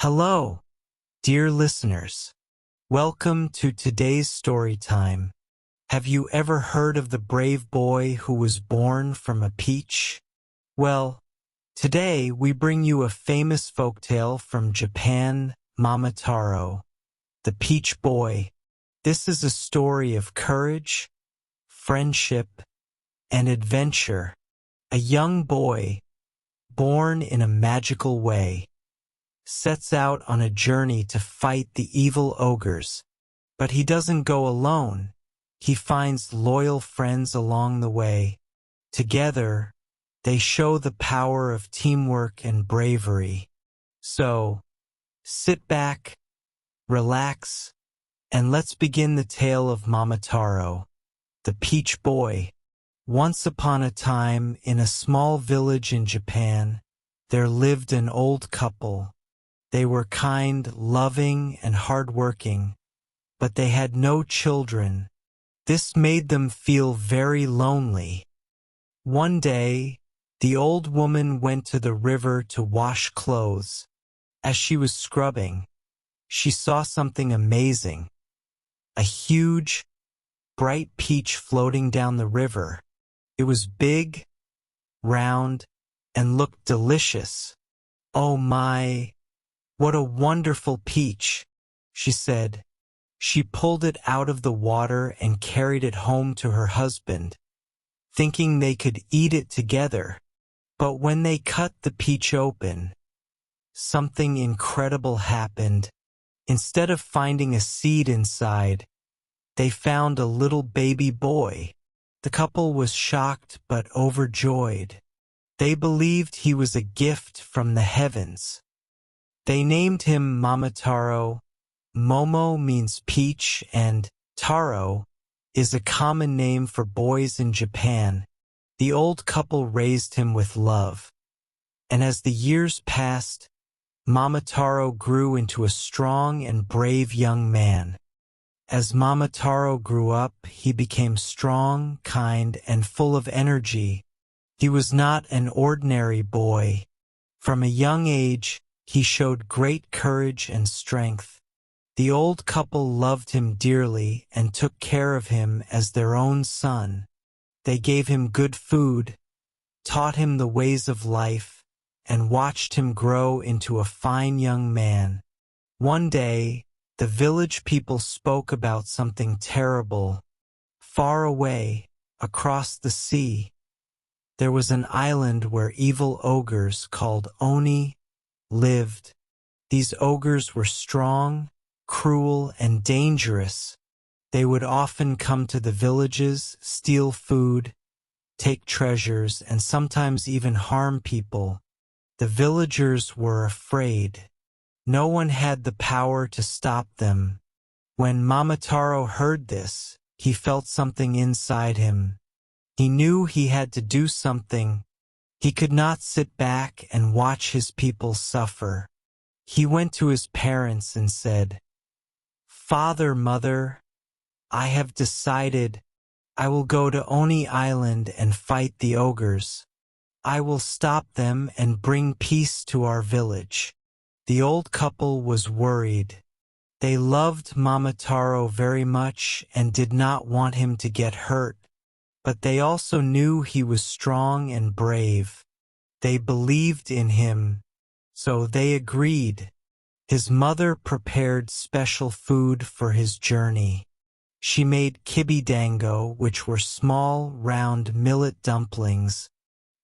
Hello, dear listeners. Welcome to today's story time. Have you ever heard of the brave boy who was born from a peach? Well, today we bring you a famous folktale from Japan, Momotaro, the Peach Boy. This is a story of courage, friendship, and adventure. A young boy, born in a magical way, sets out on a journey to fight the evil ogres. But he doesn't go alone. He finds loyal friends along the way. Together, they show the power of teamwork and bravery. So, sit back, relax, and let's begin the tale of Momotaro, the Peach Boy. Once upon a time, in a small village in Japan, there lived an old couple. They were kind, loving, and hardworking, but they had no children. This made them feel very lonely. One day, the old woman went to the river to wash clothes. As she was scrubbing, she saw something amazing. A huge, bright peach floating down the river. It was big, round, and looked delicious. "Oh my! What a wonderful peach," she said. She pulled it out of the water and carried it home to her husband, thinking they could eat it together. But when they cut the peach open, something incredible happened. Instead of finding a seed inside, they found a little baby boy. The couple was shocked but overjoyed. They believed he was a gift from the heavens. They named him Momotaro. Momo means peach, and taro is a common name for boys in Japan. The old couple raised him with love. And as the years passed, Momotaro grew into a strong and brave young man. As Momotaro grew up, he became strong, kind, and full of energy. He was not an ordinary boy. From a young age, he showed great courage and strength. The old couple loved him dearly and took care of him as their own son. They gave him good food, taught him the ways of life, and watched him grow into a fine young man. One day, the village people spoke about something terrible. Far away, across the sea, there was an island where evil ogres called Oni lived. These ogres were strong, cruel, and dangerous. They would often come to the villages, steal food, take treasures, and sometimes even harm people. The villagers were afraid. No one had the power to stop them. When Momotaro heard this, he felt something inside him. He knew he had to do something. He could not sit back and watch his people suffer. He went to his parents and said, "Father, Mother, I have decided I will go to Oni Island and fight the ogres. I will stop them and bring peace to our village." The old couple was worried. They loved Momotaro very much and did not want him to get hurt. But they also knew he was strong and brave. They believed in him, so they agreed. His mother prepared special food for his journey. She made kibidango, which were small, round millet dumplings.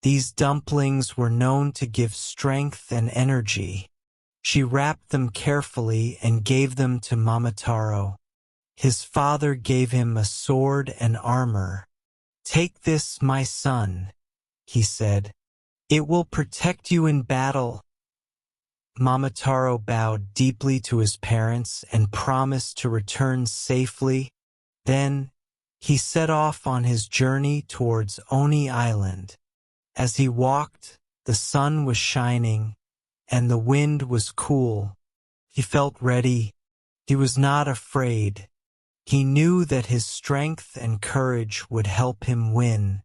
These dumplings were known to give strength and energy. She wrapped them carefully and gave them to Momotaro. His father gave him a sword and armor. "Take this, my son," he said. "It will protect you in battle." Momotaro bowed deeply to his parents and promised to return safely. Then, he set off on his journey towards Oni Island. As he walked, the sun was shining, and the wind was cool. He felt ready. He was not afraid. He knew that his strength and courage would help him win.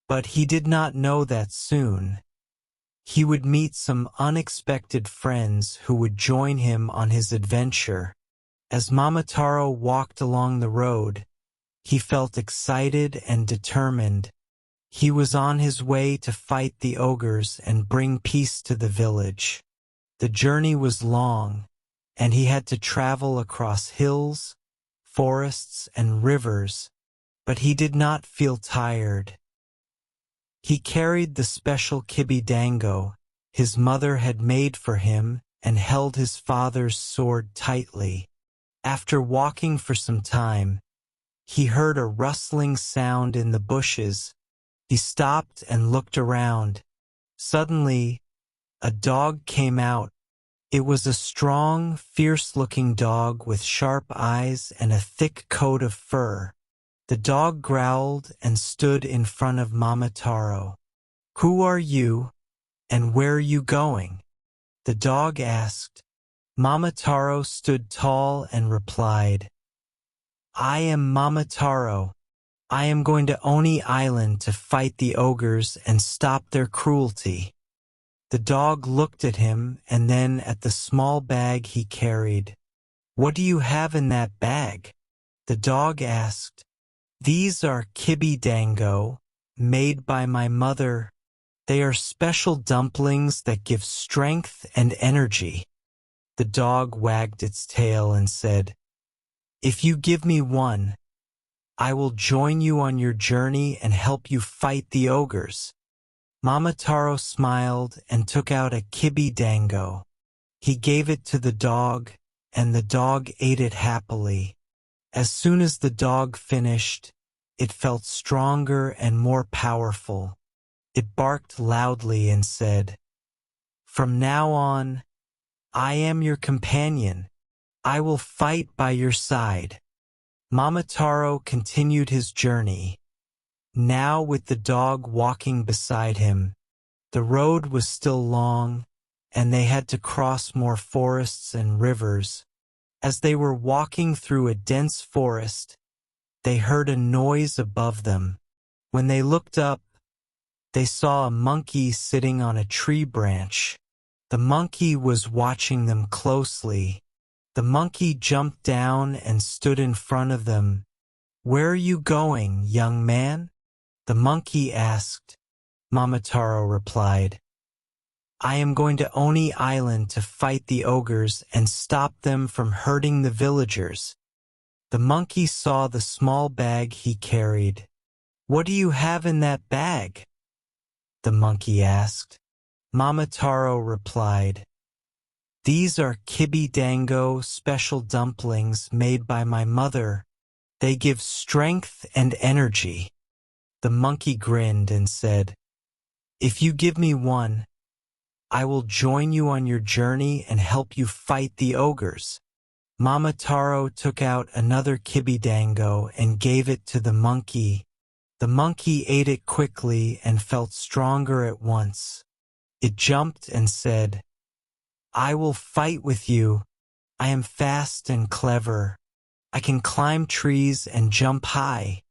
But he did not know that soon. He would meet some unexpected friends who would join him on his adventure. As Momotaro walked along the road, he felt excited and determined. He was on his way to fight the ogres and bring peace to the village. The journey was long, and he had to travel across hills, forests, and rivers, but he did not feel tired. He carried the special kibidango his mother had made for him and held his father's sword tightly. After walking for some time, he heard a rustling sound in the bushes. He stopped and looked around. Suddenly, a dog came out. It was a strong, fierce-looking dog with sharp eyes and a thick coat of fur. The dog growled and stood in front of Momotaro. "Who are you, and where are you going?" the dog asked. Momotaro stood tall and replied, "I am Momotaro. I am going to Oni Island to fight the ogres and stop their cruelty." The dog looked at him and then at the small bag he carried. "What do you have in that bag?" the dog asked. "These are kibidango, made by my mother. They are special dumplings that give strength and energy." The dog wagged its tail and said, "If you give me one, I will join you on your journey and help you fight the ogres." Momotaro smiled and took out a kibidango. He gave it to the dog, and the dog ate it happily. As soon as the dog finished, it felt stronger and more powerful. It barked loudly and said, "From now on, I am your companion. I will fight by your side." Momotaro continued his journey, now with the dog walking beside him. The road was still long, and they had to cross more forests and rivers. As they were walking through a dense forest, they heard a noise above them. When they looked up, they saw a monkey sitting on a tree branch. The monkey was watching them closely. The monkey jumped down and stood in front of them. "Where are you going, young man?" the monkey asked. Momotaro replied, "I am going to Oni Island to fight the ogres and stop them from hurting the villagers." The monkey saw the small bag he carried. "What do you have in that bag?" the monkey asked. Momotaro replied, "These are kibidango special dumplings made by my mother. They give strength and energy." The monkey grinned and said, "If you give me one, I will join you on your journey and help you fight the ogres." Momotaro took out another kibidango and gave it to the monkey. The monkey ate it quickly and felt stronger at once. It jumped and said, "I will fight with you. I am fast and clever. I can climb trees and jump high.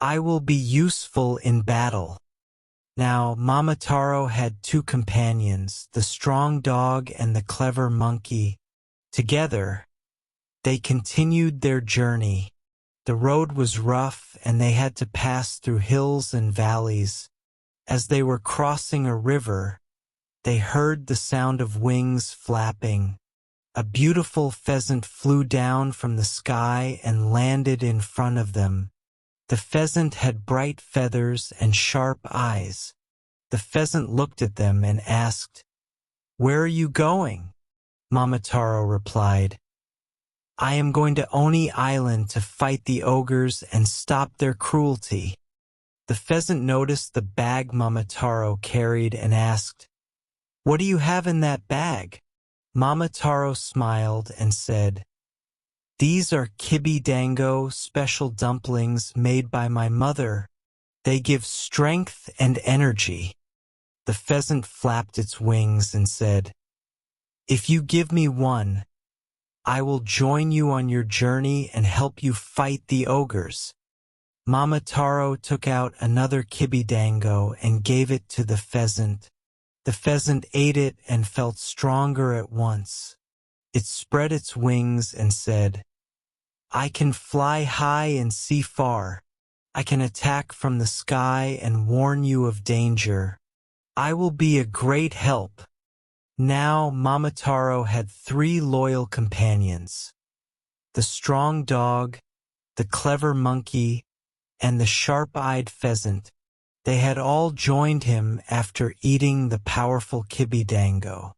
I will be useful in battle." Now Momotaro had two companions, the strong dog and the clever monkey. Together, they continued their journey. The road was rough and they had to pass through hills and valleys. As they were crossing a river, they heard the sound of wings flapping. A beautiful pheasant flew down from the sky and landed in front of them. The pheasant had bright feathers and sharp eyes. The pheasant looked at them and asked, "Where are you going?" Momotaro replied, "I am going to Oni Island to fight the ogres and stop their cruelty." The pheasant noticed the bag Momotaro carried and asked, "What do you have in that bag?" Momotaro smiled and said, "These are kibidango special dumplings made by my mother. They give strength and energy." The pheasant flapped its wings and said, "If you give me one, I will join you on your journey and help you fight the ogres." Momotaro took out another kibidango and gave it to the pheasant. The pheasant ate it and felt stronger at once. It spread its wings and said, "I can fly high and see far. I can attack from the sky and warn you of danger. I will be a great help." Now Momotaro had 3 loyal companions: the strong dog, the clever monkey, and the sharp-eyed pheasant. They had all joined him after eating the powerful Kibidango.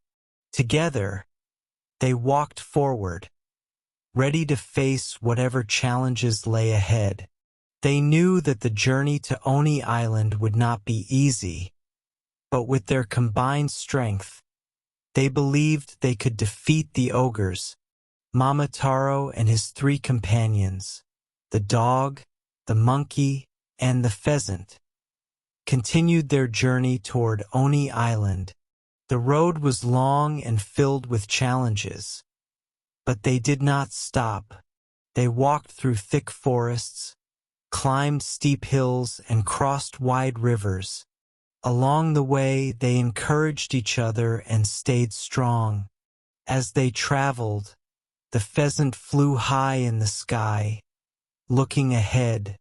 Together, they walked forward, ready to face whatever challenges lay ahead. They knew that the journey to Oni Island would not be easy, but with their combined strength, they believed they could defeat the ogres. Momotaro and his 3 companions, the dog, the monkey, and the pheasant, continued their journey toward Oni Island. The road was long and filled with challenges, but they did not stop. They walked through thick forests, climbed steep hills, and crossed wide rivers. Along the way, they encouraged each other and stayed strong. As they traveled, the pheasant flew high in the sky, looking ahead.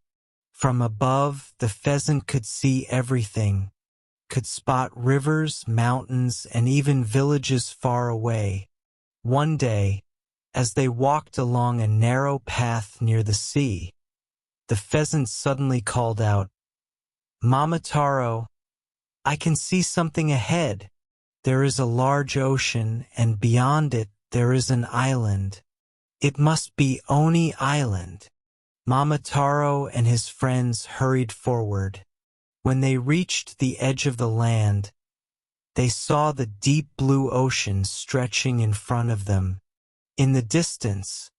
From above, the pheasant could see everything, could spot rivers, mountains, and even villages far away. One day, as they walked along a narrow path near the sea, the pheasant suddenly called out, "Momotaro, I can see something ahead. There is a large ocean, and beyond it there is an island. It must be Oni Island." Momotaro and his friends hurried forward. When they reached the edge of the land, they saw the deep blue ocean stretching in front of them. In the distance,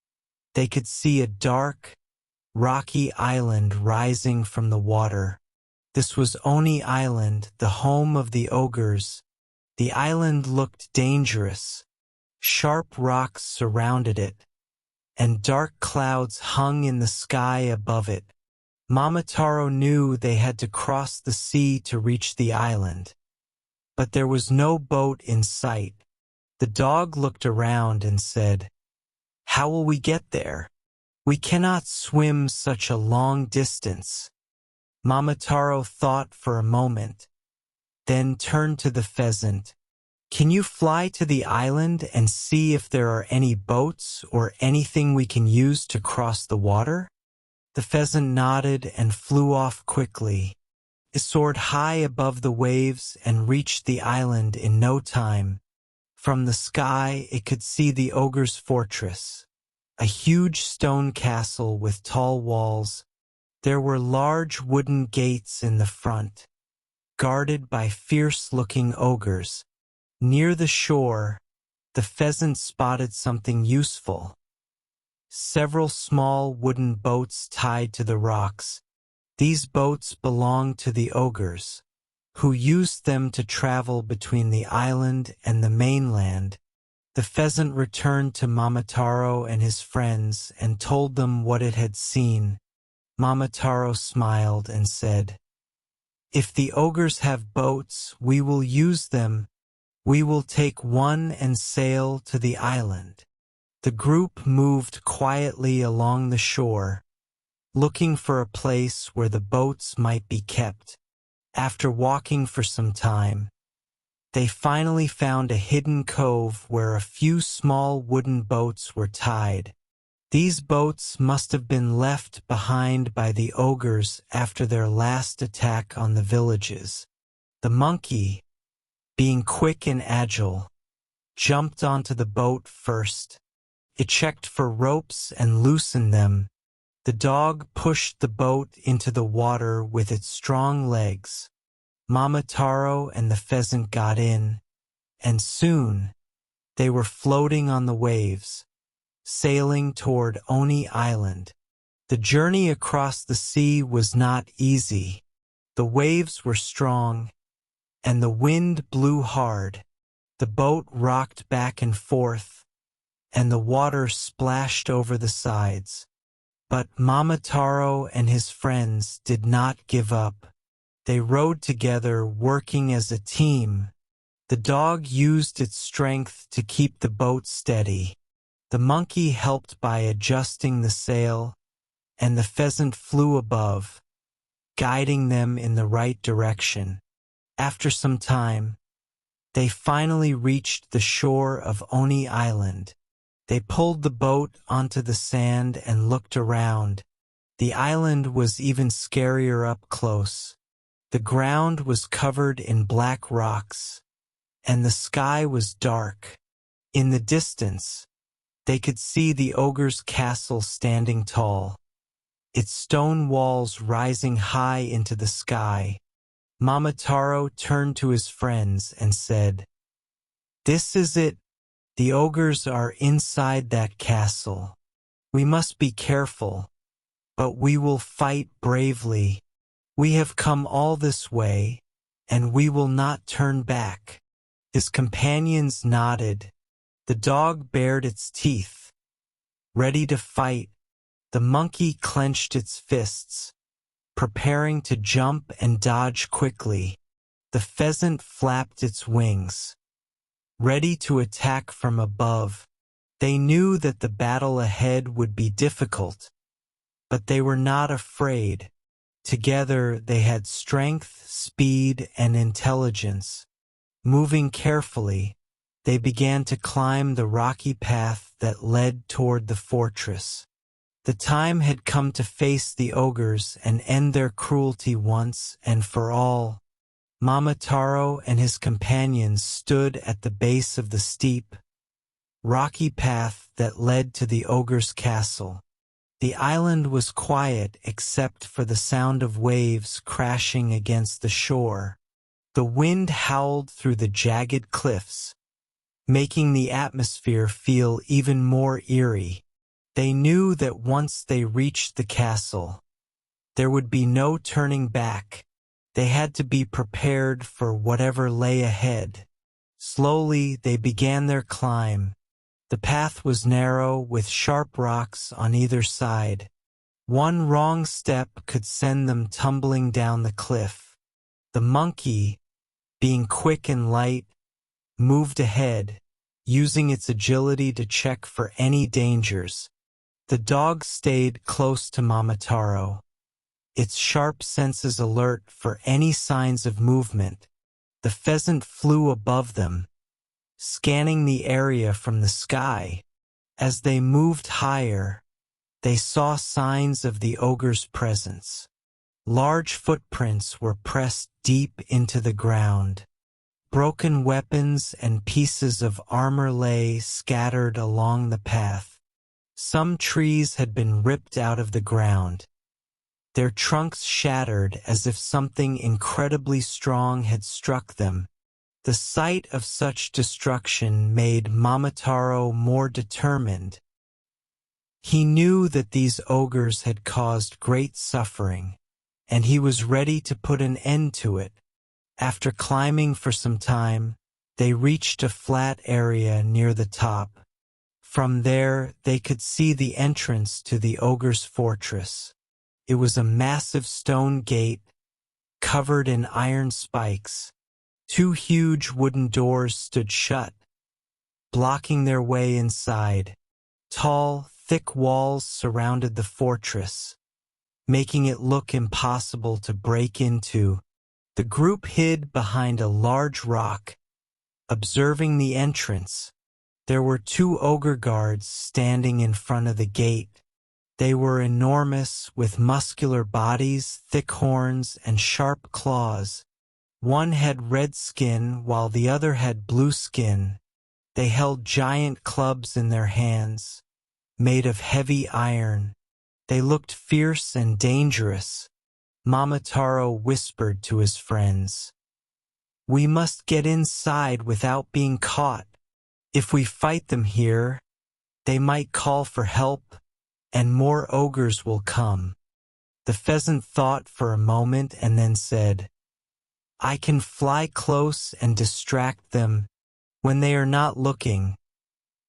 they could see a dark, rocky island rising from the water. This was Oni Island, the home of the ogres. The island looked dangerous. Sharp rocks surrounded it, and dark clouds hung in the sky above it. Momotaro knew they had to cross the sea to reach the island, but there was no boat in sight. The dog looked around and said, "How will we get there? We cannot swim such a long distance." Momotaro thought for a moment, then turned to the pheasant. "Can you fly to the island and see if there are any boats or anything we can use to cross the water?" The pheasant nodded and flew off quickly. It soared high above the waves and reached the island in no time. From the sky, it could see the ogre's fortress, a huge stone castle with tall walls. There were large wooden gates in the front, guarded by fierce-looking ogres. Near the shore, the pheasant spotted something useful: several small wooden boats tied to the rocks. These boats belonged to the ogres, who used them to travel between the island and the mainland. The pheasant returned to Momotaro and his friends and told them what it had seen. Momotaro smiled and said, "If the ogres have boats, we will use them. We will take one and sail to the island." The group moved quietly along the shore, looking for a place where the boats might be kept. After walking for some time, they finally found a hidden cove where a few small wooden boats were tied. These boats must have been left behind by the ogres after their last attack on the villages. The monkey, being quick and agile, jumped onto the boat first. It checked for ropes and loosened them. The dog pushed the boat into the water with its strong legs. Momotaro and the pheasant got in, and soon they were floating on the waves, sailing toward Oni Island. The journey across the sea was not easy. The waves were strong, and the wind blew hard. The boat rocked back and forth, and the water splashed over the sides. But Momotaro and his friends did not give up. They rowed together, working as a team, The dog used its strength to keep the boat steady. The monkey helped by adjusting the sail, and the pheasant flew above, guiding them in the right direction. After some time, they finally reached the shore of Oni Island. They pulled the boat onto the sand and looked around. The island was even scarier up close. The ground was covered in black rocks, and the sky was dark. In the distance, they could see the ogre's castle standing tall, its stone walls rising high into the sky. Momotaro turned to his friends and said, "This is it. The ogres are inside that castle. We must be careful, but we will fight bravely. We have come all this way, and we will not turn back." His companions nodded. The dog bared its teeth, ready to fight. The monkey clenched its fists, preparing to jump and dodge quickly. The pheasant flapped its wings, ready to attack from above. They knew that the battle ahead would be difficult, but they were not afraid. Together they had strength, speed, and intelligence. Moving carefully, they began to climb the rocky path that led toward the fortress. The time had come to face the ogres and end their cruelty once and for all. Momotaro and his companions stood at the base of the steep, rocky path that led to the ogre's castle. The island was quiet except for the sound of waves crashing against the shore. The wind howled through the jagged cliffs, making the atmosphere feel even more eerie. They knew that once they reached the castle, there would be no turning back. They had to be prepared for whatever lay ahead. Slowly they began their climb. The path was narrow with sharp rocks on either side. One wrong step could send them tumbling down the cliff. The monkey, being quick and light, moved ahead, using its agility to check for any dangers. The dog stayed close to Momotaro, its sharp senses alert for any signs of movement. The pheasant flew above them, scanning the area from the sky. As they moved higher, they saw signs of the ogre's presence. Large footprints were pressed deep into the ground. Broken weapons and pieces of armor lay scattered along the path. Some trees had been ripped out of the ground, their trunks shattered as if something incredibly strong had struck them. The sight of such destruction made Momotaro more determined. He knew that these ogres had caused great suffering, and he was ready to put an end to it. After climbing for some time, they reached a flat area near the top. From there, they could see the entrance to the ogre's fortress. It was a massive stone gate, covered in iron spikes. Two huge wooden doors stood shut, blocking their way inside. Tall, thick walls surrounded the fortress, making it look impossible to break into. The group hid behind a large rock, observing the entrance. There were two ogre guards standing in front of the gate. They were enormous, with muscular bodies, thick horns, and sharp claws. One had red skin while the other had blue skin. They held giant clubs in their hands, made of heavy iron. They looked fierce and dangerous. Momotaro whispered to his friends, "We must get inside without being caught. If we fight them here, they might call for help, and more ogres will come." The pheasant thought for a moment and then said, "I can fly close and distract them when they are not looking.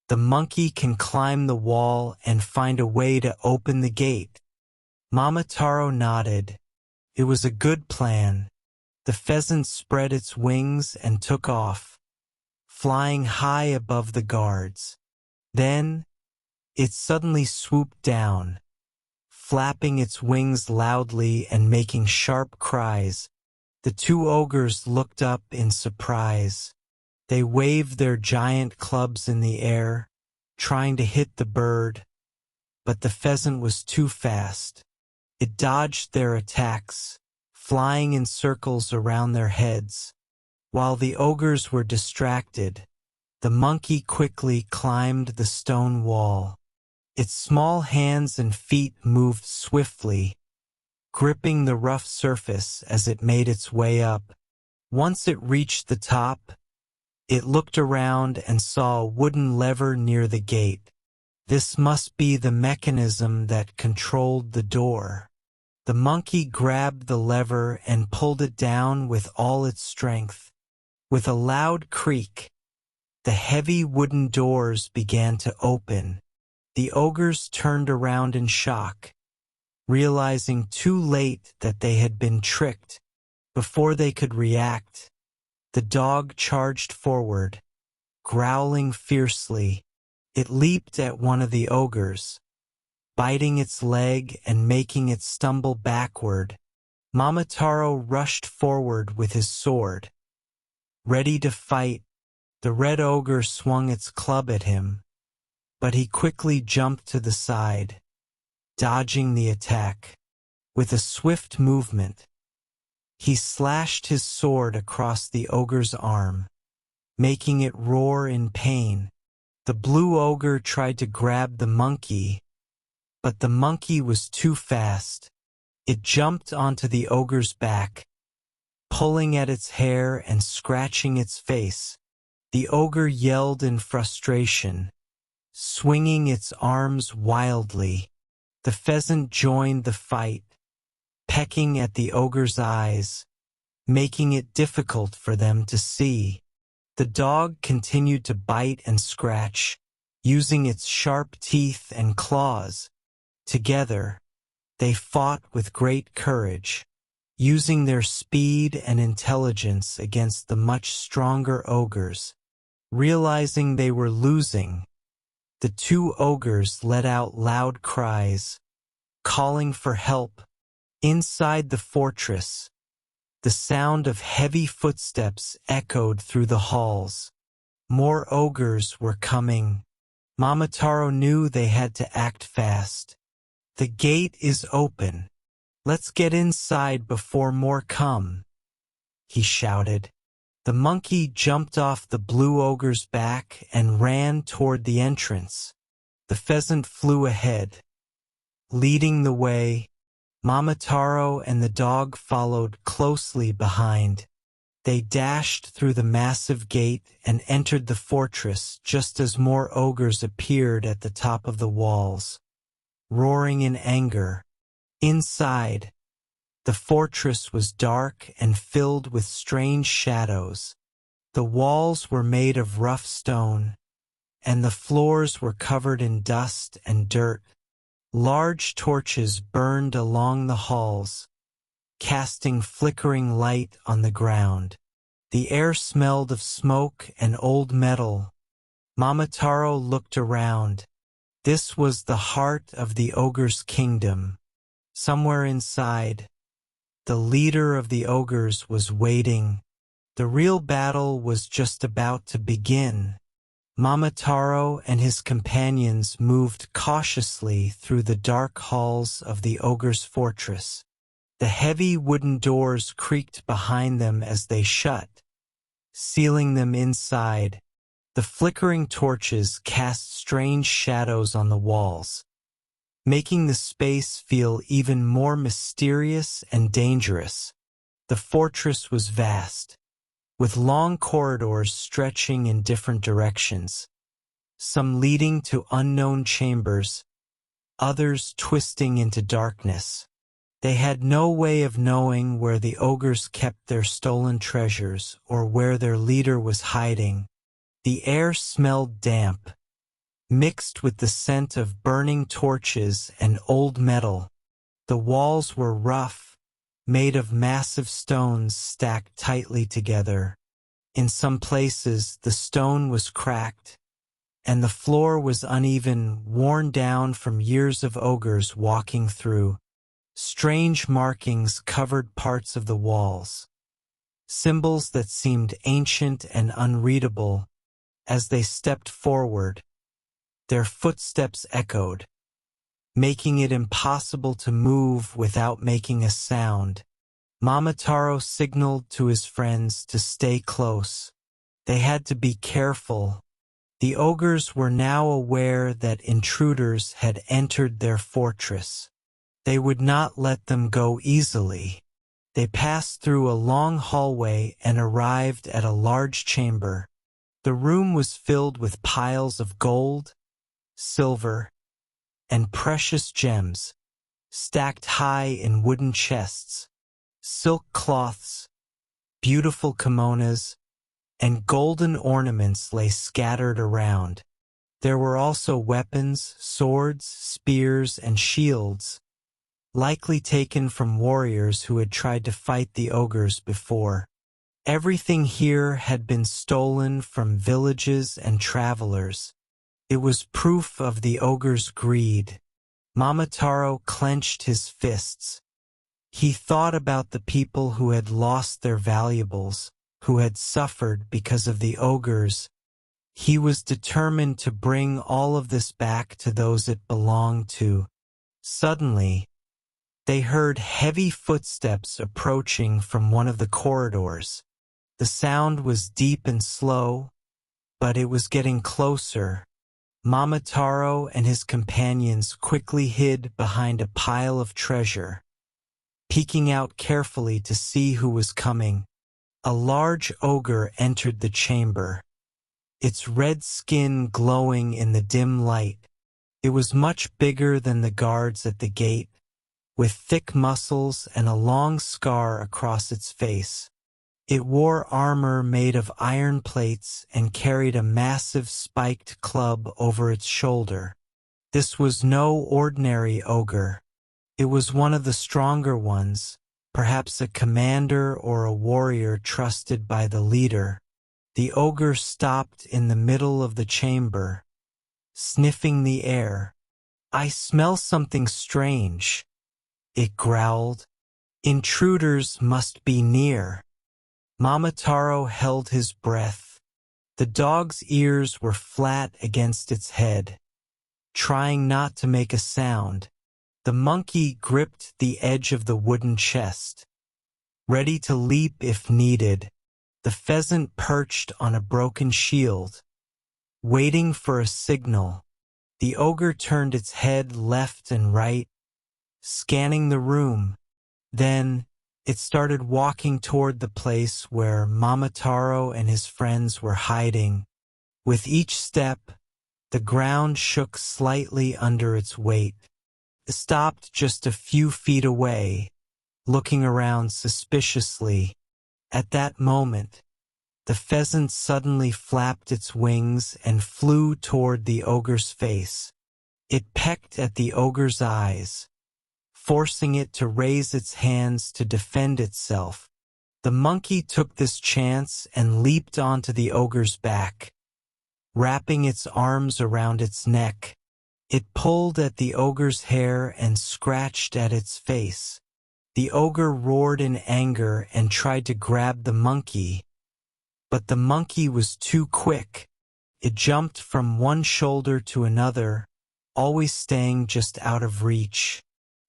The monkey can climb the wall and find a way to open the gate." Momotaro nodded. It was a good plan. The pheasant spread its wings and took off. flying high above the guards. Then, it suddenly swooped down, flapping its wings loudly and making sharp cries. The two ogres looked up in surprise. They waved their giant clubs in the air, trying to hit the bird, but the pheasant was too fast. It dodged their attacks, flying in circles around their heads. While the ogres were distracted, the monkey quickly climbed the stone wall. Its small hands and feet moved swiftly, gripping the rough surface as it made its way up. Once it reached the top, it looked around and saw a wooden lever near the gate. This must be the mechanism that controlled the door. The monkey grabbed the lever and pulled it down with all its strength. With a loud creak, the heavy wooden doors began to open. The ogres turned around in shock, realizing too late that they had been tricked. Before they could react, the dog charged forward, growling fiercely. It leaped at one of the ogres, biting its leg and making it stumble backward. Momotaro rushed forward with his sword. Ready to fight, the red ogre swung its club at him, but he quickly jumped to the side, dodging the attack. With a swift movement, he slashed his sword across the ogre's arm, making it roar in pain. The blue ogre tried to grab the monkey, but the monkey was too fast. It jumped onto the ogre's back, pulling at its hair and scratching its face. The ogre yelled in frustration, swinging its arms wildly. The pheasant joined the fight, pecking at the ogre's eyes, making it difficult for them to see. The dog continued to bite and scratch, using its sharp teeth and claws. Together, they fought with great courage, using their speed and intelligence against the much stronger ogres. Realizing they were losing, the two ogres let out loud cries, calling for help. Inside the fortress, the sound of heavy footsteps echoed through the halls. More ogres were coming. Momotaro knew they had to act fast. The gate is open. Let's get inside before more come, he shouted. The monkey jumped off the blue ogre's back and ran toward the entrance. The pheasant flew ahead, leading the way. Momotaro and the dog followed closely behind. They dashed through the massive gate and entered the fortress just as more ogres appeared at the top of the walls, roaring in anger. Inside, the fortress was dark and filled with strange shadows. The walls were made of rough stone, and the floors were covered in dust and dirt. Large torches burned along the halls, casting flickering light on the ground. The air smelled of smoke and old metal. Momotaro looked around. This was the heart of the ogre's kingdom. Somewhere inside, the leader of the ogres was waiting. The real battle was just about to begin. Momotaro and his companions moved cautiously through the dark halls of the ogre's fortress. The heavy wooden doors creaked behind them as they shut, sealing them inside. The flickering torches cast strange shadows on the walls, making the space feel even more mysterious and dangerous. The fortress was vast, with long corridors stretching in different directions, some leading to unknown chambers, others twisting into darkness. They had no way of knowing where the ogres kept their stolen treasures or where their leader was hiding. The air smelled damp, mixed with the scent of burning torches and old metal. The walls were rough, made of massive stones stacked tightly together. In some places, the stone was cracked, and the floor was uneven, worn down from years of ogres walking through. Strange markings covered parts of the walls, symbols that seemed ancient and unreadable. As they stepped forward, their footsteps echoed, making it impossible to move without making a sound. Momotaro signaled to his friends to stay close. They had to be careful. The ogres were now aware that intruders had entered their fortress. They would not let them go easily. They passed through a long hallway and arrived at a large chamber. The room was filled with piles of gold, silver, and precious gems, stacked high in wooden chests. Silk cloths, beautiful kimonos, and golden ornaments lay scattered around. There were also weapons, swords, spears, and shields, likely taken from warriors who had tried to fight the ogres before. Everything here had been stolen from villages and travelers. It was proof of the ogre's greed. Momotaro clenched his fists. He thought about the people who had lost their valuables, who had suffered because of the ogres. He was determined to bring all of this back to those it belonged to. Suddenly, they heard heavy footsteps approaching from one of the corridors. The sound was deep and slow, but it was getting closer. Momotaro and his companions quickly hid behind a pile of treasure, peeking out carefully to see who was coming. A large ogre entered the chamber, its red skin glowing in the dim light. It was much bigger than the guards at the gate, with thick muscles and a long scar across its face. It wore armor made of iron plates and carried a massive spiked club over its shoulder. This was no ordinary ogre. It was one of the stronger ones, perhaps a commander or a warrior trusted by the leader. The ogre stopped in the middle of the chamber, sniffing the air. "I smell something strange," it growled. "Intruders must be near." Momotaro held his breath. The dog's ears were flat against its head, trying not to make a sound. The monkey gripped the edge of the wooden chest, ready to leap if needed. The pheasant perched on a broken shield, waiting for a signal. The ogre turned its head left and right, scanning the room. Then it started walking toward the place where Momotaro and his friends were hiding. With each step, the ground shook slightly under its weight. It stopped just a few feet away, looking around suspiciously. At that moment, the pheasant suddenly flapped its wings and flew toward the ogre's face. It pecked at the ogre's eyes, forcing it to raise its hands to defend itself. The monkey took this chance and leaped onto the ogre's back, wrapping its arms around its neck. It pulled at the ogre's hair and scratched at its face. The ogre roared in anger and tried to grab the monkey, but the monkey was too quick. It jumped from one shoulder to another, always staying just out of reach.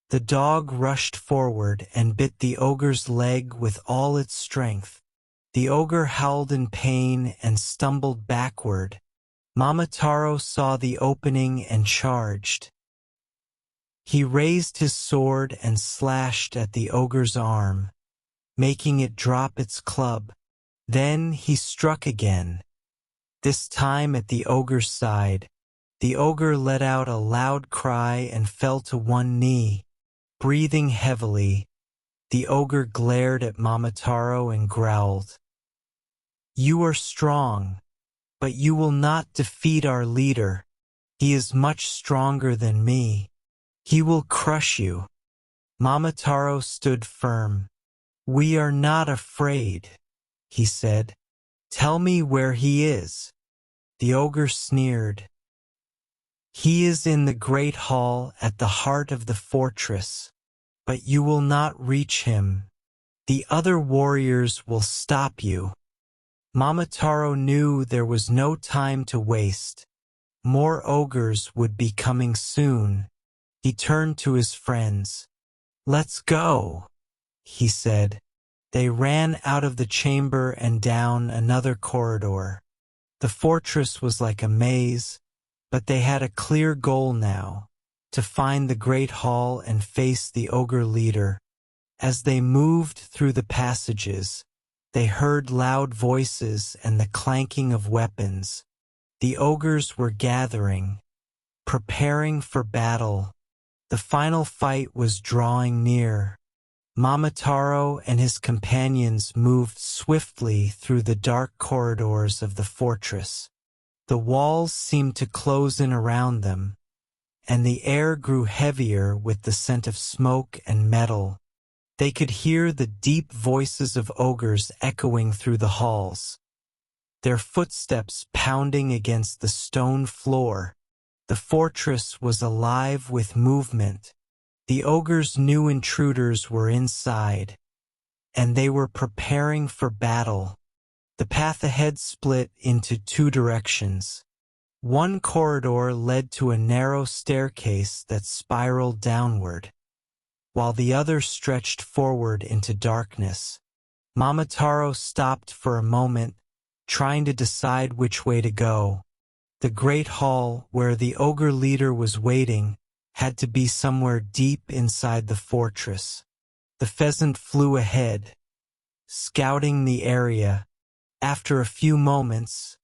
The dog rushed forward and bit the ogre's leg with all its strength. The ogre howled in pain and stumbled backward. Momotaro saw the opening and charged. He raised his sword and slashed at the ogre's arm, making it drop its club. Then he struck again, this time at the ogre's side. The ogre let out a loud cry and fell to one knee. Breathing heavily, the ogre glared at Momotaro and growled, "You are strong, but you will not defeat our leader. He is much stronger than me. He will crush you." Momotaro stood firm. "We are not afraid," he said. Tell me where he is. The ogre sneered. He is in the great hall at the heart of the fortress, but you will not reach him. The other warriors will stop you. Momotaro knew there was no time to waste. More ogres would be coming soon. He turned to his friends. Let's go, he said. They ran out of the chamber and down another corridor. The fortress was like a maze, but they had a clear goal now, to find the great hall and face the ogre leader. As they moved through the passages, they heard loud voices and the clanking of weapons. The ogres were gathering, preparing for battle. The final fight was drawing near. Momotaro and his companions moved swiftly through the dark corridors of the fortress. The walls seemed to close in around them, and the air grew heavier with the scent of smoke and metal. They could hear the deep voices of ogres echoing through the halls, their footsteps pounding against the stone floor. The fortress was alive with movement. The ogres knew intruders were inside, and they were preparing for battle. The path ahead split into two directions. One corridor led to a narrow staircase that spiraled downward, while the other stretched forward into darkness. Momotaro stopped for a moment, trying to decide which way to go. The great hall, where the ogre leader was waiting, had to be somewhere deep inside the fortress. The pheasant flew ahead, scouting the area. After a few moments,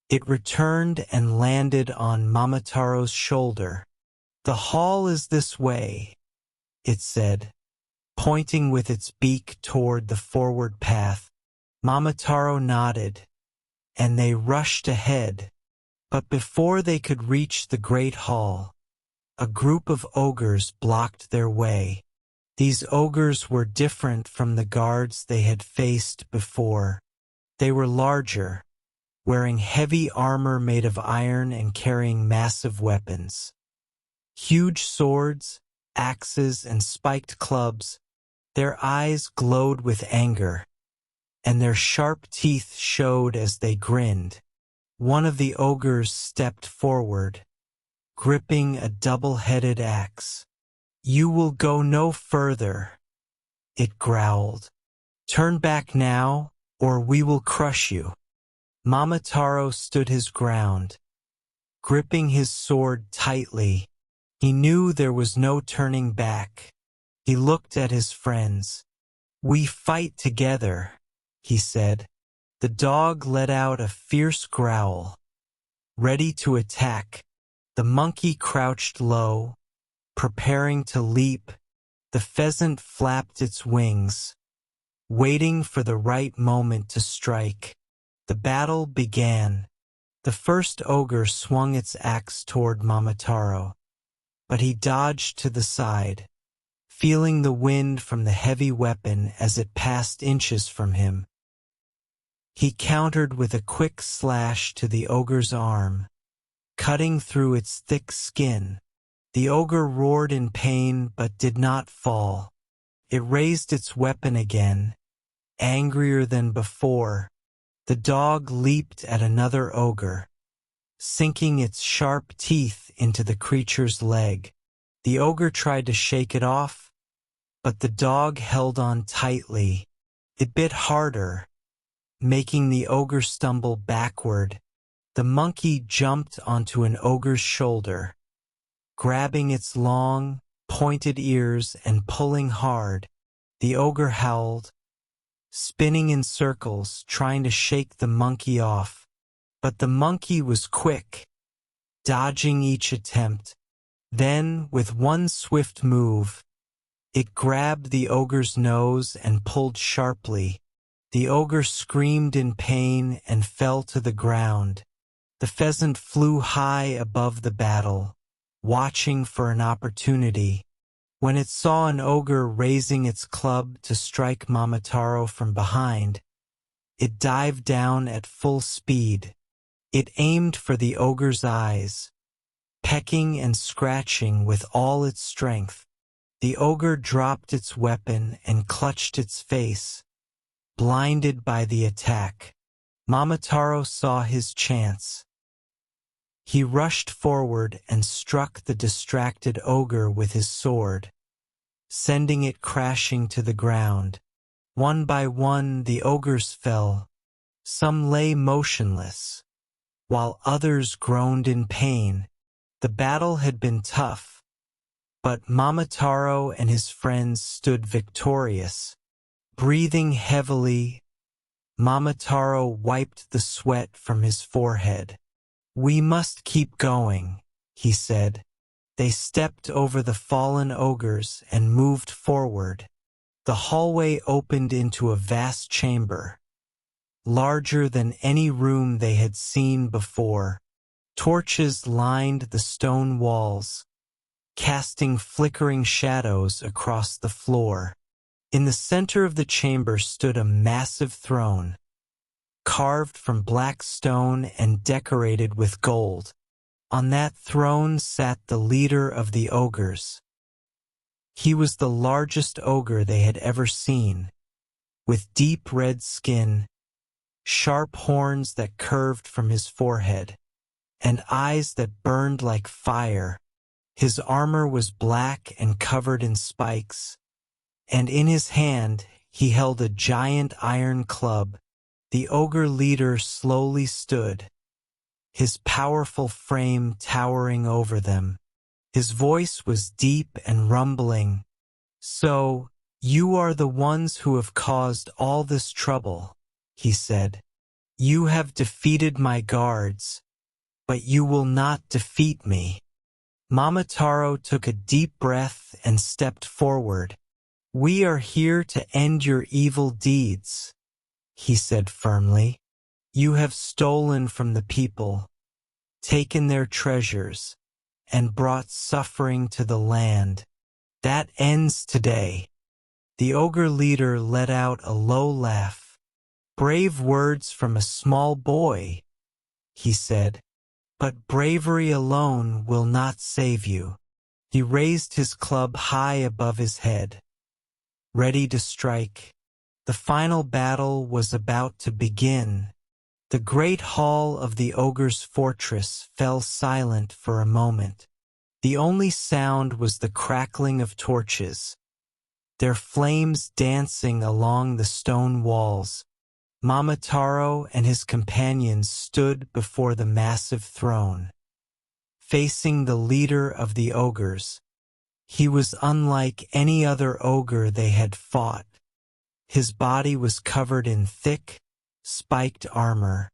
it returned and landed on Momotaro's shoulder. The hall is this way, it said, pointing with its beak toward the forward path. Momotaro nodded, and they rushed ahead. But before they could reach the great hall, a group of ogres blocked their way. These ogres were different from the guards they had faced before. They were larger, wearing heavy armor made of iron and carrying massive weapons. Huge swords, axes, and spiked clubs. Their eyes glowed with anger, and their sharp teeth showed as they grinned. One of the ogres stepped forward, gripping a double-headed axe. You will go no further, it growled. Turn back now, or we will crush you. Momotaro stood his ground, gripping his sword tightly. He knew there was no turning back. He looked at his friends. We fight together, he said. The dog let out a fierce growl, ready to attack. The monkey crouched low, preparing to leap. The pheasant flapped its wings, waiting for the right moment to strike. The battle began. The first ogre swung its axe toward Momotaro, but he dodged to the side, feeling the wind from the heavy weapon as it passed inches from him. He countered with a quick slash to the ogre's arm, cutting through its thick skin. The ogre roared in pain but did not fall. It raised its weapon again, angrier than before. The dog leaped at another ogre, sinking its sharp teeth into the creature's leg. The ogre tried to shake it off, but the dog held on tightly. It bit harder, making the ogre stumble backward. The monkey jumped onto an ogre's shoulder, grabbing its long, pointed ears and pulling hard. The ogre howled, spinning in circles, trying to shake the monkey off. But the monkey was quick, dodging each attempt. Then, with one swift move, it grabbed the ogre's nose and pulled sharply. The ogre screamed in pain and fell to the ground. The pheasant flew high above the battle, watching for an opportunity. When it saw an ogre raising its club to strike Momotaro from behind, It dived down at full speed. It aimed for the ogre's eyes, pecking and scratching with all its strength. The ogre dropped its weapon and clutched its face, blinded by the attack. Momotaro saw his chance. He rushed forward and struck the distracted ogre with his sword, sending it crashing to the ground. One by one the ogres fell. Some lay motionless, while others groaned in pain. The battle had been tough, but Momotaro and his friends stood victorious. Breathing heavily, Momotaro wiped the sweat from his forehead. "We must keep going," he said. They stepped over the fallen ogres and moved forward. The hallway opened into a vast chamber, larger than any room they had seen before. Torches lined the stone walls, casting flickering shadows across the floor. In the center of the chamber stood a massive throne, carved from black stone and decorated with gold. On that throne sat the leader of the ogres. He was the largest ogre they had ever seen, with deep red skin, sharp horns that curved from his forehead, and eyes that burned like fire. His armor was black and covered in spikes, and in his hand he held a giant iron club. The ogre leader slowly stood, his powerful frame towering over them. His voice was deep and rumbling. "So, you are the ones who have caused all this trouble," he said. "You have defeated my guards, but you will not defeat me." Momotaro took a deep breath and stepped forward. "We are here to end your evil deeds," he said firmly. "You have stolen from the people, taken their treasures, and brought suffering to the land. That ends today." The ogre leader let out a low laugh. "Brave words from a small boy," he said, "but bravery alone will not save you." He raised his club high above his head, ready to strike. The final battle was about to begin. The great hall of the ogre's fortress fell silent for a moment. The only sound was the crackling of torches, their flames dancing along the stone walls. Momotaro and his companions stood before the massive throne, facing the leader of the ogres. He was unlike any other ogre they had fought. His body was covered in thick, spiked armor,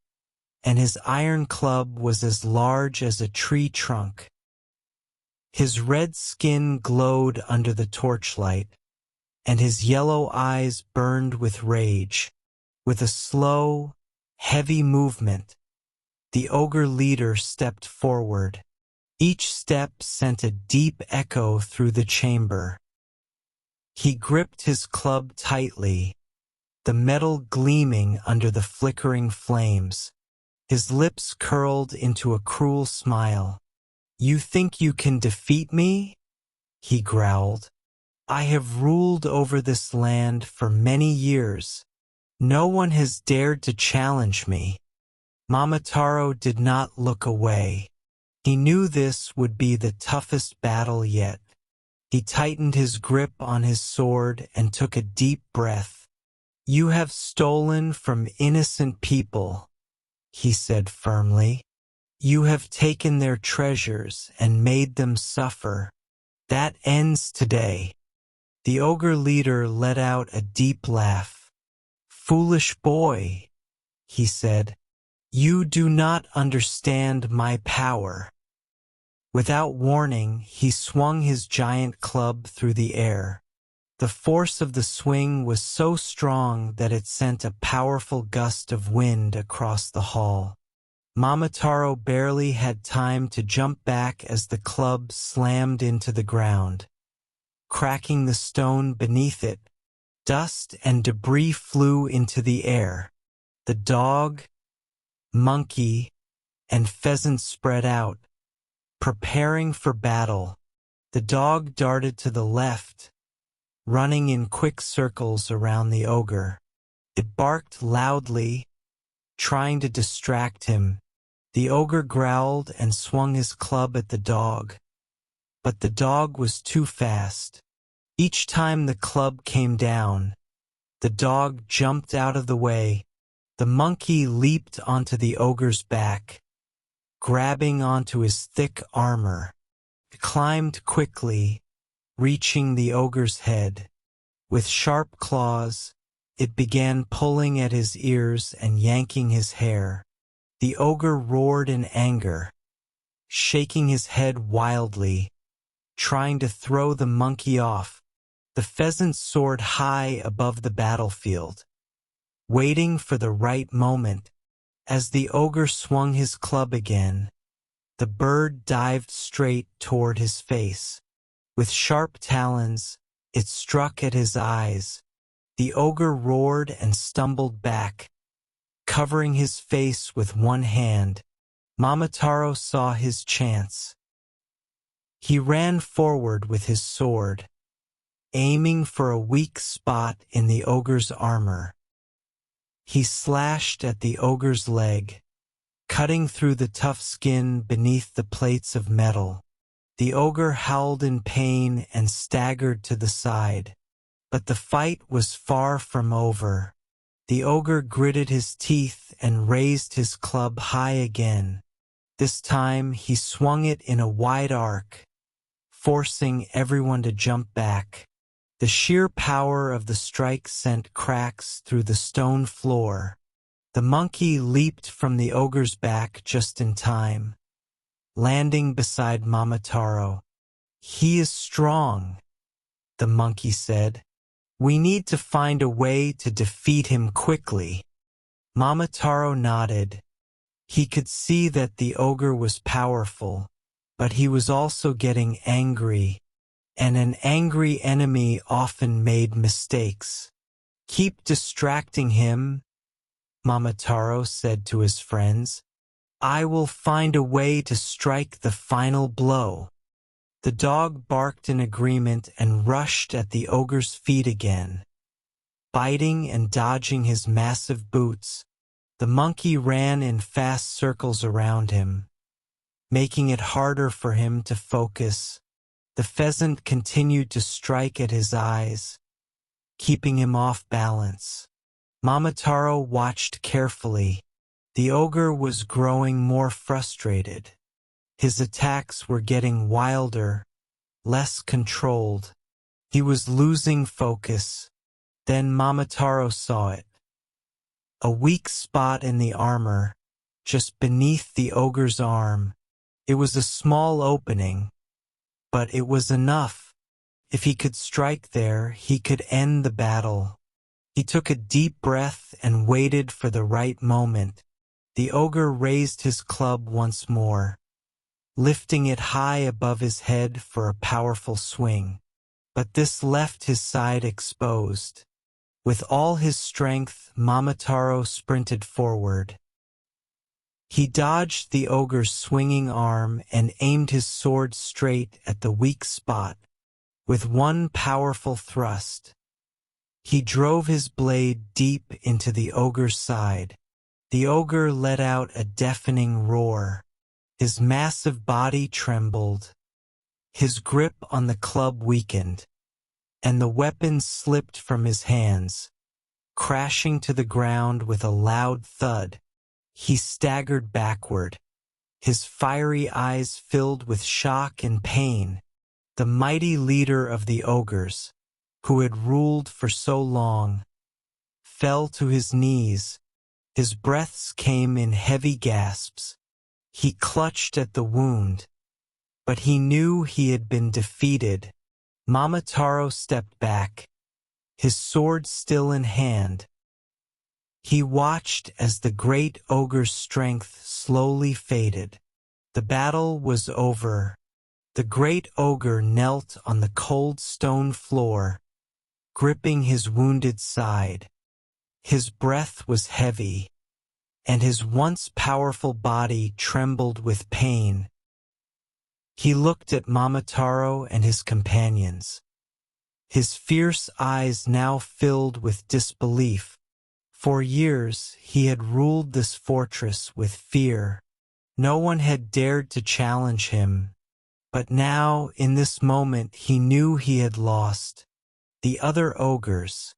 and his iron club was as large as a tree trunk. His red skin glowed under the torchlight, and his yellow eyes burned with rage. With a slow, heavy movement, the ogre leader stepped forward. Each step sent a deep echo through the chamber. He gripped his club tightly, the metal gleaming under the flickering flames. His lips curled into a cruel smile. "You think you can defeat me?" he growled. "I have ruled over this land for many years. No one has dared to challenge me." Momotaro did not look away. He knew this would be the toughest battle yet. He tightened his grip on his sword and took a deep breath. "You have stolen from innocent people," he said firmly. "You have taken their treasures and made them suffer. That ends today." The ogre leader let out a deep laugh. "Foolish boy," he said, "you do not understand my power." Without warning, he swung his giant club through the air. The force of the swing was so strong that it sent a powerful gust of wind across the hall. Momotaro barely had time to jump back as the club slammed into the ground, cracking the stone beneath it. Dust and debris flew into the air. The dog, monkey, and pheasant spread out, preparing for battle. The dog darted to the left, running in quick circles around the ogre. It barked loudly, trying to distract him. The ogre growled and swung his club at the dog. But the dog was too fast. Each time the club came down, the dog jumped out of the way. The monkey leaped onto the ogre's back, grabbing onto his thick armor. It climbed quickly, reaching the ogre's head. With sharp claws, it began pulling at his ears and yanking his hair. The ogre roared in anger, shaking his head wildly, trying to throw the monkey off. The pheasant soared high above the battlefield, waiting for the right moment. As the ogre swung his club again, the bird dived straight toward his face. With sharp talons, it struck at his eyes. The ogre roared and stumbled back, covering his face with one hand. Momotaro saw his chance. He ran forward with his sword, aiming for a weak spot in the ogre's armor. He slashed at the ogre's leg, cutting through the tough skin beneath the plates of metal. The ogre howled in pain and staggered to the side. But the fight was far from over. The ogre gritted his teeth and raised his club high again. This time he swung it in a wide arc, forcing everyone to jump back. The sheer power of the strike sent cracks through the stone floor. The monkey leaped from the ogre's back just in time, landing beside Momotaro. "He is strong," the monkey said. "We need to find a way to defeat him quickly." Momotaro nodded. He could see that the ogre was powerful, but he was also getting angry, and an angry enemy often made mistakes. "Keep distracting him," Momotaro said to his friends. "I will find a way to strike the final blow." The dog barked in agreement and rushed at the ogre's feet again, biting and dodging his massive boots. The monkey ran in fast circles around him, making it harder for him to focus. The pheasant continued to strike at his eyes, keeping him off balance. Momotaro watched carefully. The ogre was growing more frustrated. His attacks were getting wilder, less controlled. He was losing focus. Then Momotaro saw it. A weak spot in the armor, just beneath the ogre's arm. It was a small opening, but it was enough. If he could strike there, he could end the battle. He took a deep breath and waited for the right moment. The ogre raised his club once more, lifting it high above his head for a powerful swing. But this left his side exposed. With all his strength, Momotaro sprinted forward. He dodged the ogre's swinging arm and aimed his sword straight at the weak spot. With one powerful thrust, he drove his blade deep into the ogre's side. The ogre let out a deafening roar. His massive body trembled. His grip on the club weakened, and the weapon slipped from his hands, crashing to the ground with a loud thud. He staggered backward, his fiery eyes filled with shock and pain. The mighty leader of the ogres, who had ruled for so long, fell to his knees. His breaths came in heavy gasps. He clutched at the wound, but he knew he had been defeated. Momotaro stepped back, his sword still in hand. He watched as the great ogre's strength slowly faded. The battle was over. The great ogre knelt on the cold stone floor, gripping his wounded side. His breath was heavy, and his once powerful body trembled with pain. He looked at Momotaro and his companions. His fierce eyes now filled with disbelief. For years he had ruled this fortress with fear. No one had dared to challenge him. But now, in this moment, he knew he had lost. The other ogres,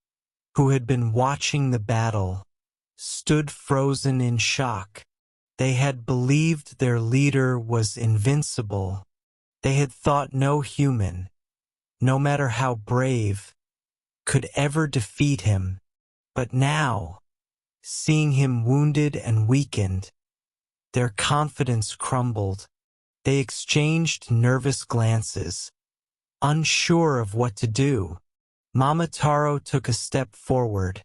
who had been watching the battle, stood frozen in shock. They had believed their leader was invincible. They had thought no human, no matter how brave, could ever defeat him. But now, seeing him wounded and weakened, their confidence crumbled. They exchanged nervous glances, unsure of what to do. Momotaro took a step forward.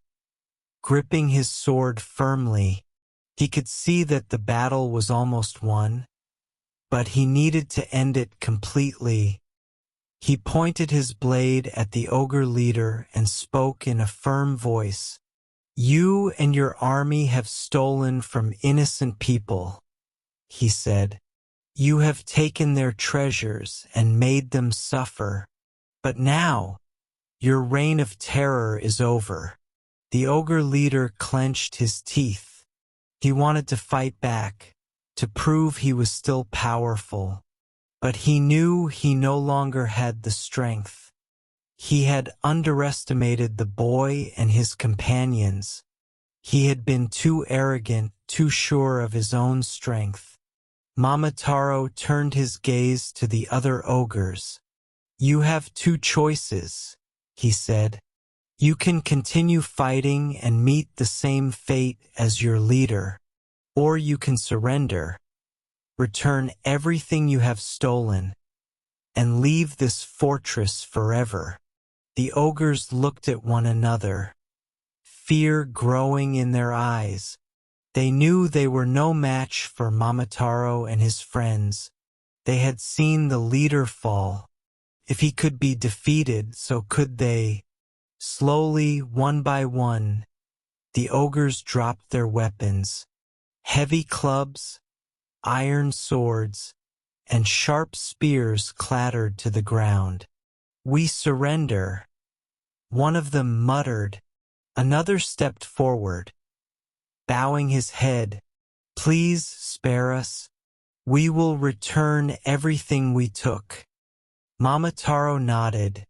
Gripping his sword firmly, he could see that the battle was almost won, but he needed to end it completely. He pointed his blade at the ogre leader and spoke in a firm voice. "You and your army have stolen from innocent people," he said. "You have taken their treasures and made them suffer. But now, your reign of terror is over." The ogre leader clenched his teeth. He wanted to fight back, to prove he was still powerful. But he knew he no longer had the strength. He had underestimated the boy and his companions. He had been too arrogant, too sure of his own strength. Momotaro turned his gaze to the other ogres. "You have two choices," he said. "You can continue fighting and meet the same fate as your leader, or you can surrender, return everything you have stolen, and leave this fortress forever." The ogres looked at one another, fear growing in their eyes. They knew they were no match for Momotaro and his friends. They had seen the leader fall. If he could be defeated, so could they. Slowly, one by one, the ogres dropped their weapons. Heavy clubs, iron swords, and sharp spears clattered to the ground. "We surrender," one of them muttered. Another stepped forward, bowing his head. "Please spare us. We will return everything we took." Momotaro nodded.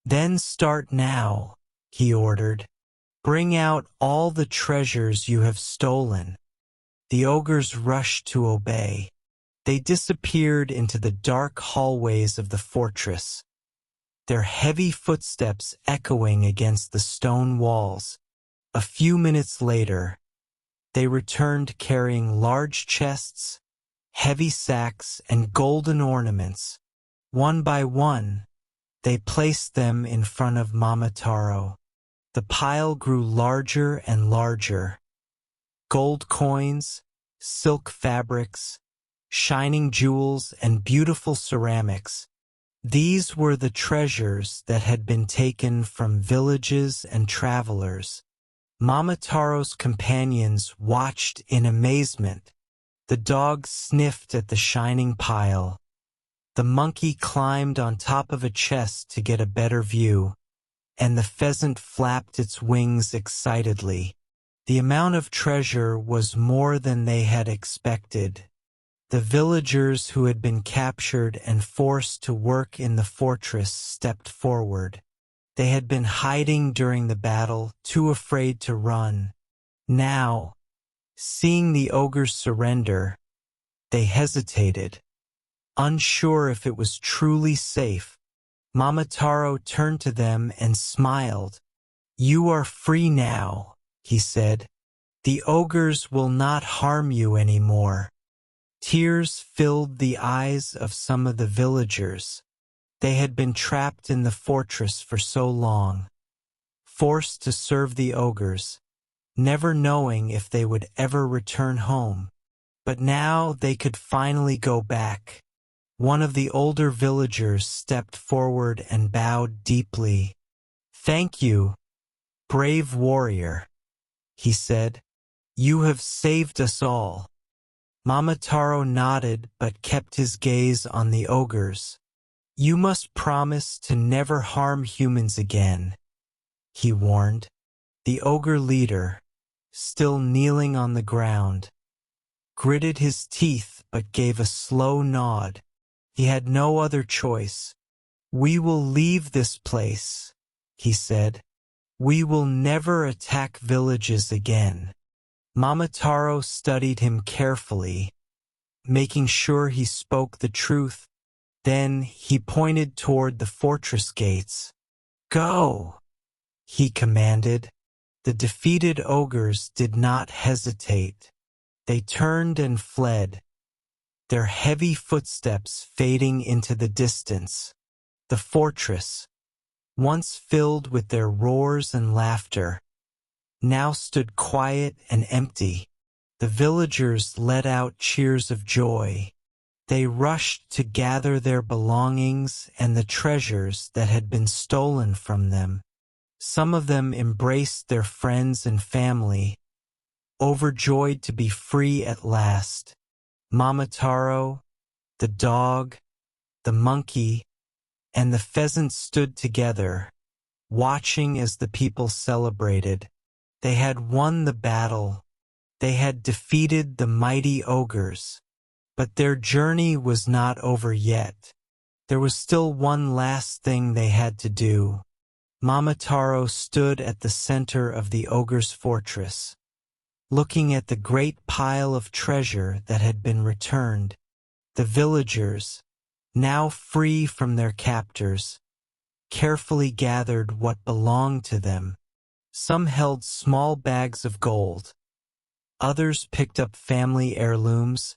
"Then start now," he ordered. "Bring out all the treasures you have stolen." The ogres rushed to obey. They disappeared into the dark hallways of the fortress, their heavy footsteps echoing against the stone walls. A few minutes later, they returned carrying large chests, heavy sacks, and golden ornaments. One by one, they placed them in front of Momotaro. The pile grew larger and larger. Gold coins, silk fabrics, shining jewels, and beautiful ceramics. These were the treasures that had been taken from villages and travelers. Momotaro's companions watched in amazement. The dog sniffed at the shining pile. The monkey climbed on top of a chest to get a better view, and the pheasant flapped its wings excitedly. The amount of treasure was more than they had expected. The villagers who had been captured and forced to work in the fortress stepped forward. They had been hiding during the battle, too afraid to run. Now, seeing the ogres surrender, they hesitated, unsure if it was truly safe. Momotaro turned to them and smiled. "You are free now," he said. "The ogres will not harm you anymore." Tears filled the eyes of some of the villagers. They had been trapped in the fortress for so long, forced to serve the ogres, never knowing if they would ever return home. But now they could finally go back. One of the older villagers stepped forward and bowed deeply. "Thank you, brave warrior," he said. You have saved us all." Momotaro nodded but kept his gaze on the ogres. "You must promise to never harm humans again," he warned. The ogre leader, still kneeling on the ground, gritted his teeth but gave a slow nod. He had no other choice. "We will leave this place," he said. "We will never attack villages again." Momotaro studied him carefully, making sure he spoke the truth. Then he pointed toward the fortress gates. "Go," he commanded. The defeated ogres did not hesitate. They turned and fled, their heavy footsteps fading into the distance. The fortress, once filled with their roars and laughter, now stood quiet and empty. The villagers let out cheers of joy. They rushed to gather their belongings and the treasures that had been stolen from them. Some of them embraced their friends and family, overjoyed to be free at last. Momotaro, the dog, the monkey, and the pheasant stood together, watching as the people celebrated. They had won the battle. They had defeated the mighty ogres. But their journey was not over yet. There was still one last thing they had to do. Momotaro stood at the center of the ogre's fortress, looking at the great pile of treasure that had been returned. The villagers, now free from their captors, carefully gathered what belonged to them. Some held small bags of gold. Others picked up family heirlooms,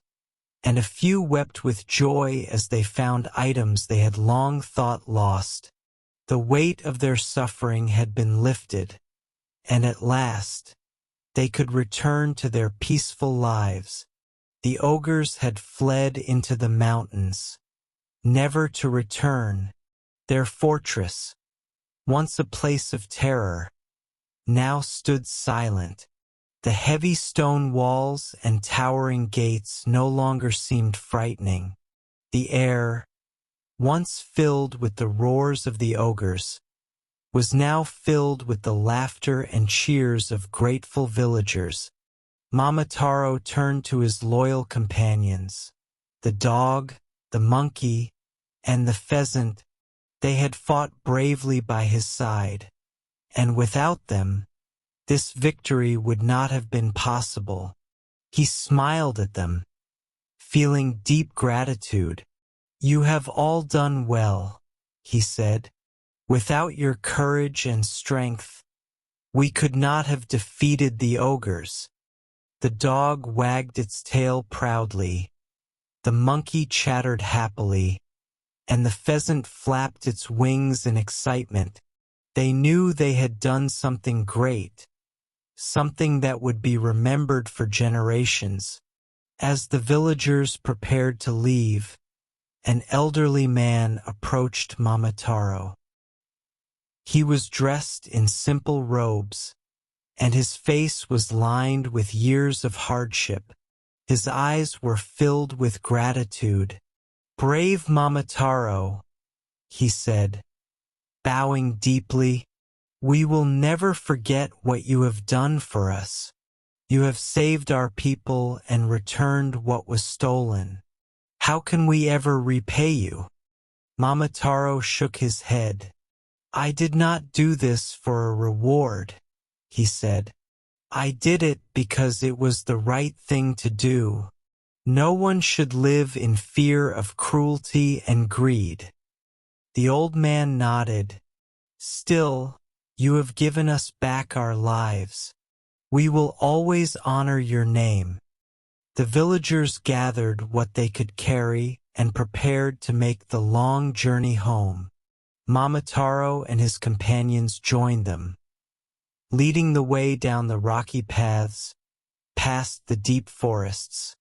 and a few wept with joy as they found items they had long thought lost. The weight of their suffering had been lifted, and at last they could return to their peaceful lives. The ogres had fled into the mountains, never to return. Their fortress, once a place of terror, now stood silent. The heavy stone walls and towering gates no longer seemed frightening. The air, once filled with the roars of the ogres, was now filled with the laughter and cheers of grateful villagers. Momotaro turned to his loyal companions. The dog, the monkey, and the pheasant, they had fought bravely by his side, and without them, this victory would not have been possible. He smiled at them, feeling deep gratitude. "You have all done well," he said. "Without your courage and strength, we could not have defeated the ogres." The dog wagged its tail proudly, the monkey chattered happily, and the pheasant flapped its wings in excitement. They knew they had done something great, something that would be remembered for generations. As the villagers prepared to leave, an elderly man approached Momotaro. He was dressed in simple robes, and his face was lined with years of hardship. His eyes were filled with gratitude. "Brave Momotaro," he said, bowing deeply, "we will never forget what you have done for us. You have saved our people and returned what was stolen. How can we ever repay you?" Momotaro shook his head. "I did not do this for a reward," he said. "I did it because it was the right thing to do. No one should live in fear of cruelty and greed." The old man nodded. "Still, you have given us back our lives. We will always honor your name." The villagers gathered what they could carry and prepared to make the long journey home. Momotaro and his companions joined them, leading the way down the rocky paths, past the deep forests,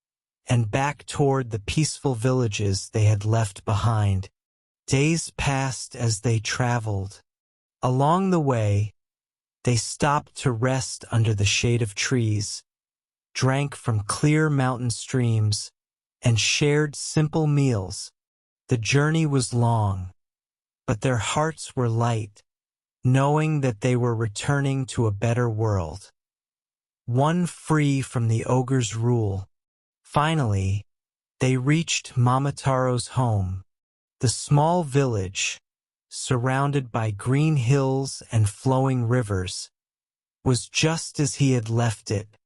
and back toward the peaceful villages they had left behind. Days passed as they traveled. Along the way, they stopped to rest under the shade of trees. drank from clear mountain streams, and shared simple meals. The journey was long, but their hearts were light, knowing that they were returning to a better world, one free from the ogre's rule. Finally, they reached Momotaro's home, the small village, surrounded by green hills and flowing rivers, was just as he had left it.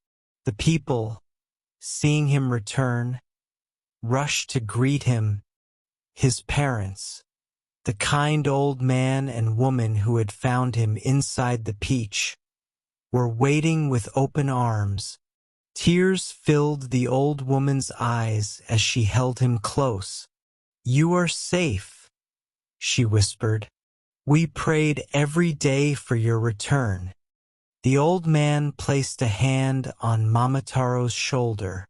The people, seeing him return, rushed to greet him. His parents, the kind old man and woman who had found him inside the peach, were waiting with open arms. Tears filled the old woman's eyes as she held him close. "You are safe," she whispered. "We prayed every day for your return." The old man placed a hand on Momotaro's shoulder.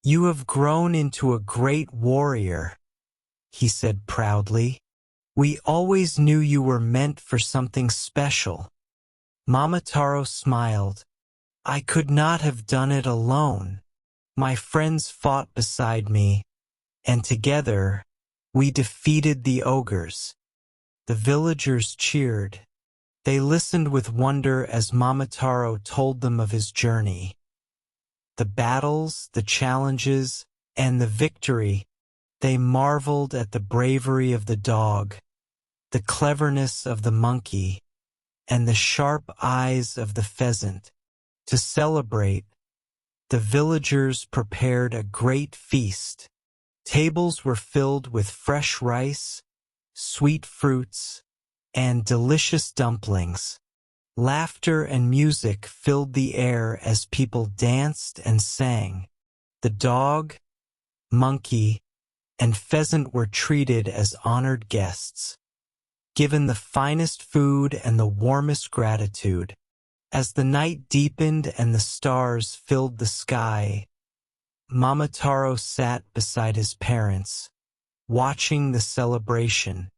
"You have grown into a great warrior," he said proudly. "We always knew you were meant for something special." Momotaro smiled. "I could not have done it alone. My friends fought beside me, and together we defeated the ogres." The villagers cheered. They listened with wonder as Momotaro told them of his journey. The battles, the challenges, and the victory. They marveled at the bravery of the dog, the cleverness of the monkey, and the sharp eyes of the pheasant. To celebrate, the villagers prepared a great feast. Tables were filled with fresh rice, sweet fruits, and delicious dumplings. Laughter and music filled the air as people danced and sang. The dog, monkey, and pheasant were treated as honored guests, given the finest food and the warmest gratitude. As the night deepened and the stars filled the sky, Momotaro sat beside his parents, watching the celebration.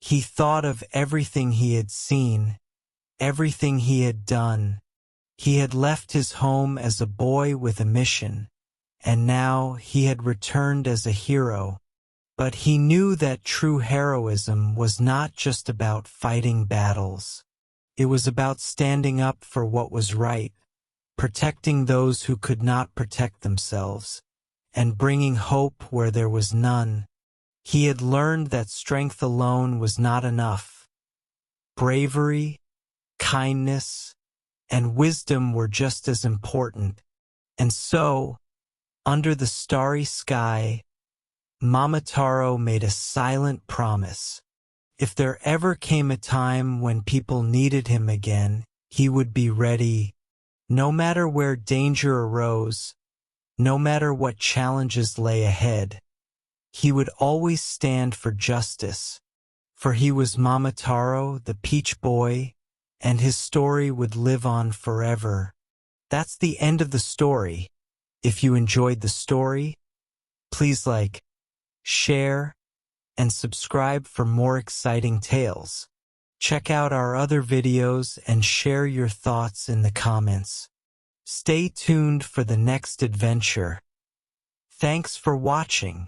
He thought of everything he had seen, everything he had done. He had left his home as a boy with a mission, and now he had returned as a hero. But he knew that true heroism was not just about fighting battles. It was about standing up for what was right, protecting those who could not protect themselves, and bringing hope where there was none. He had learned that strength alone was not enough. Bravery, kindness, and wisdom were just as important. And so, under the starry sky, Momotaro made a silent promise. If there ever came a time when people needed him again, he would be ready. No matter where danger arose, no matter what challenges lay ahead, he would always stand for justice. For he was Momotaro, the Peach Boy, and his story would live on forever. That's the end of the story. If you enjoyed the story, please like, share, and subscribe for more exciting tales. Check out our other videos and share your thoughts in the comments. Stay tuned for the next adventure. Thanks for watching.